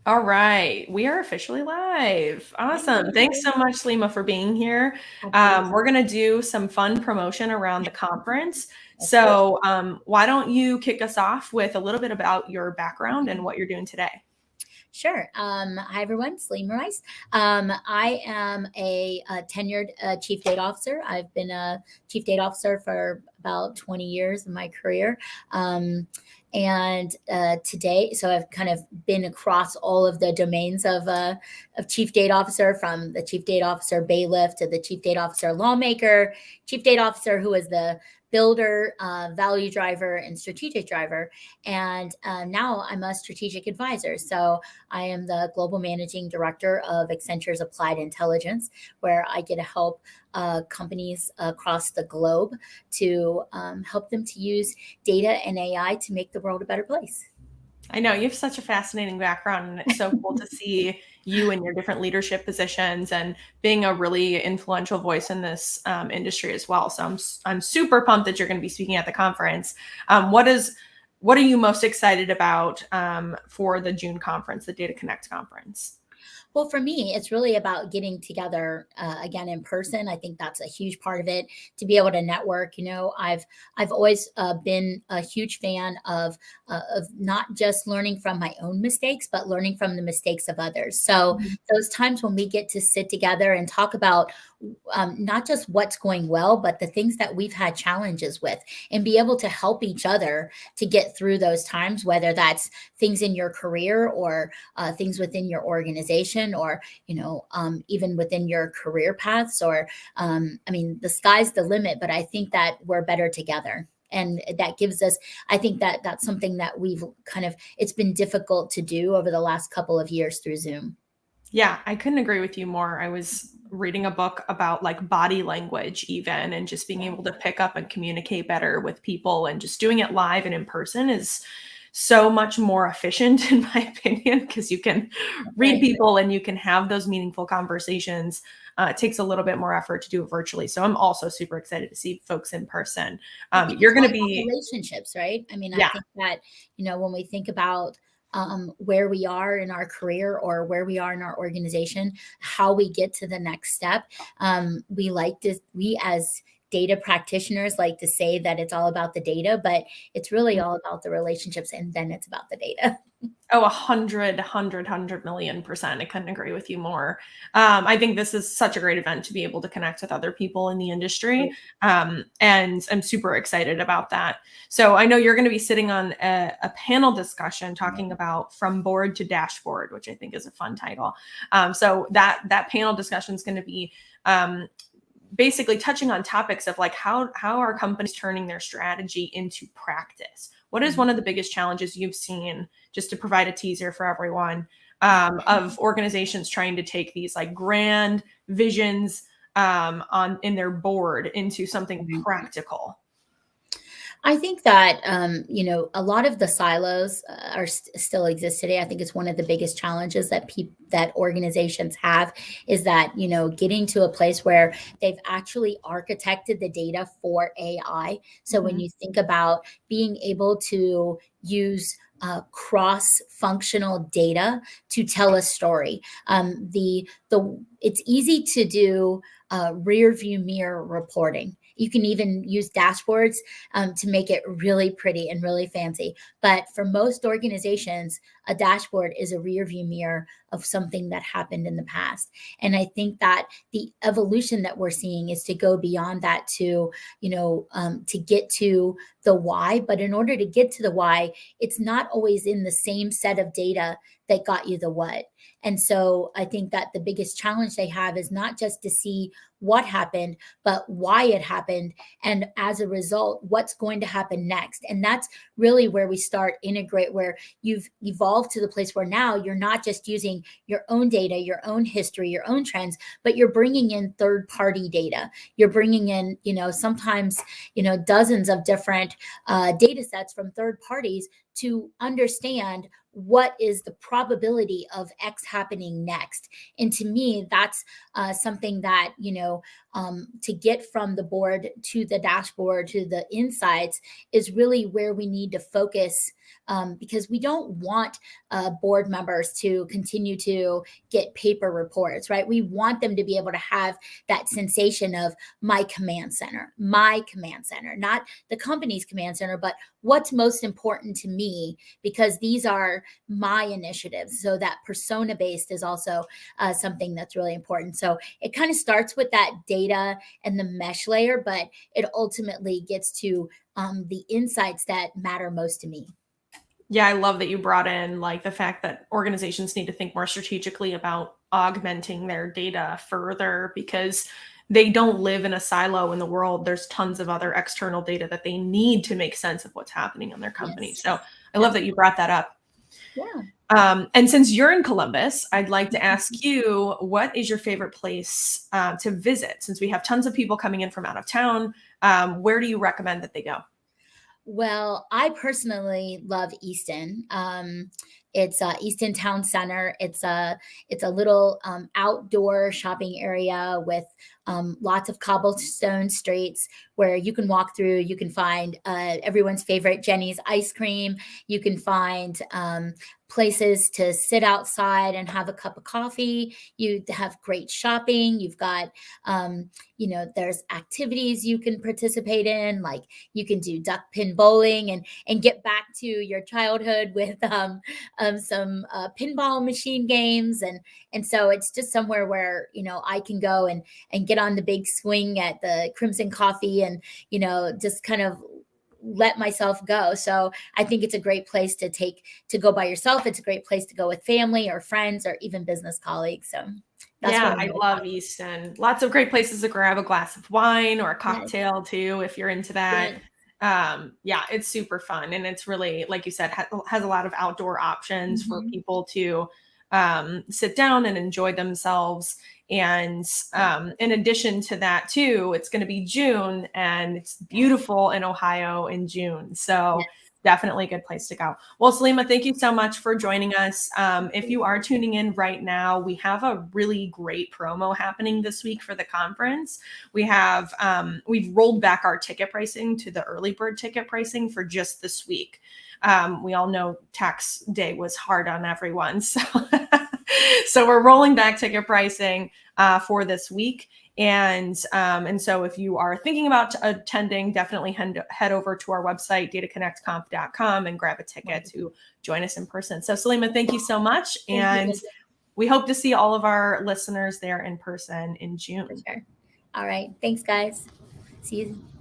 All right, we are officially live. Awesome. Thanks Yay. so much, Lima, for being here. Absolutely. We're going to do some fun promotion around the conference. Of course. Why don't you kick us off with a little bit about your background and what you're doing today? Sure. Hi, everyone. Celine Rice. I am a tenured chief data officer. I've been a chief data officer for about 20 years in my career. And today, so I've kind of been across all of the domains of chief data officer, from the chief data officer bailiff to the chief data officer lawmaker, chief data officer who is the builder, value driver, and strategic driver. And now I'm a strategic advisor. So I am the global managing director of Accenture's Applied Intelligence, where I get to help companies across the globe to help them to use data and AI to make the world a better place. I know you have such a fascinating background, and it's so cool to see you in your different leadership positions and being a really influential voice in this industry as well. So I'm super pumped that you're going to be speaking at the conference. What are you most excited about for the June conference, the DataConnect conference? Well, for me, it's really about getting together again in person. I think that's a huge part of it, to be able to network. I've always been a huge fan of not just learning from my own mistakes, but learning from the mistakes of others. So those times when we get to sit together and talk about not just what's going well, but the things that we've had challenges with, and be able to help each other to get through those times, whether that's things in your career or things within your organization, or even within your career paths, or I mean, the sky's the limit, but I think that we're better together. And that gives us, I think that that's something that we've kind of, it's been difficult to do over the last couple of years through Zoom. Yeah, I couldn't agree with you more. I was reading a book about like body language even, and just being able to pick up and communicate better with people, and just doing it live and in person is so much more efficient in my opinion, because you can read Right. people and you can have those meaningful conversations. It takes a little bit more effort to do it virtually. So I'm also super excited to see folks in person. I think You're it's going all to about be, relationships, right? I mean, I yeah, think that, when we think about where we are in our career or where we are in our organization, how we get to the next step, we as data practitioners like to say that it's all about the data, but it's really all about the relationships, and then it's about the data. oh, 100 million%. I couldn't agree with you more. I think this is such a great event to be able to connect with other people in the industry. And I'm super excited about that. So I know you're going to be sitting on a panel discussion talking about from board to dashboard, which I think is a fun title. So that panel discussion is going to be basically touching on topics of like how are companies turning their strategy into practice. What is one of the biggest challenges you've seen, just to provide a teaser for everyone, of organizations trying to take these like grand visions on in their board into something practical? I think that a lot of the silos still exist today. I think it's one of the biggest challenges that organizations have, is that getting to a place where they've actually architected the data for AI. So when you think about being able to use cross-functional data to tell a story, it's easy to do rear view mirror reporting. You can even use dashboards to make it really pretty and really fancy. But for most organizations, a dashboard is a rear view mirror of something that happened in the past. And I think that the evolution that we're seeing is to go beyond that to get to the why. But in order to get to the why, it's not always in the same set of data that got you the what. And so I think that the biggest challenge they have is not just to see what happened, but why it happened. And as a result, what's going to happen next. And that's really where we start integrate, where you've evolved to the place where now you're not just using your own data, your own history, your own trends, but you're bringing in third party data. You're bringing in, sometimes, dozens of different data sets from third parties to understand what is the probability of X happening next. And to me, that's something that, to get from the board to the dashboard to the insights is really where we need to focus because we don't want board members to continue to get paper reports, right? We want them to be able to have that sensation of my command center, not the company's command center, but what's most important to me, because these are my initiatives. So that persona based is also something that's really important. So it kind of starts with that data and the mesh layer, but it ultimately gets to the insights that matter most to me. Yeah, I love that you brought in like the fact that organizations need to think more strategically about augmenting their data further because they don't live in a silo in the world. There's tons of other external data that they need to make sense of what's happening in their company. Yes, So I love that you brought that up. yeah. And since you're in Columbus, I'd like to ask you, what is your favorite place to visit? Since we have tons of people coming in from out of town, where do you recommend that they go? Well, I personally love Easton. It's Easton Town Center. It's a little outdoor shopping area with lots of cobblestone streets where you can walk through. You can find everyone's favorite Jenny's ice cream. You can find places to sit outside and have a cup of coffee. You have great shopping. You've got there's activities you can participate in, like you can do duck pin bowling and get back to your childhood with some pinball machine games, and so it's just somewhere where I can go and get on the big swing at the Crimson Coffee and just kind of let myself go. So I think it's a great place to go by yourself. It's a great place to go with family or friends or even business colleagues. So that's what Yeah, I'm I really love Easton. Lots of great places to grab a glass of wine or a Yes, cocktail too, if you're into that. yes. Yeah, it's super fun. And it's really, like you said, has a lot of outdoor options for Mhm. people to sit down and enjoy themselves. And Yeah. in addition to that, too, it's going to be June and it's Yes. beautiful in Ohio in June. So Yes. definitely a good place to go. Well, Salima, thank you so much for joining us. If Thank you are you. tuning in right now, we have a really great promo happening this week for the conference. We've rolled back our ticket pricing to the early bird ticket pricing for just this week. We all know tax day was hard on everyone, so so we're rolling back ticket pricing for this week. And so if you are thinking about attending, definitely head over to our website, dataconnectconf.com, and grab a ticket Wonderful. to join us in person. So Salima, thank you so much. Thank you, And Linda, we hope to see all of our listeners there in person in for June. sure. All right. Thanks, guys. See you.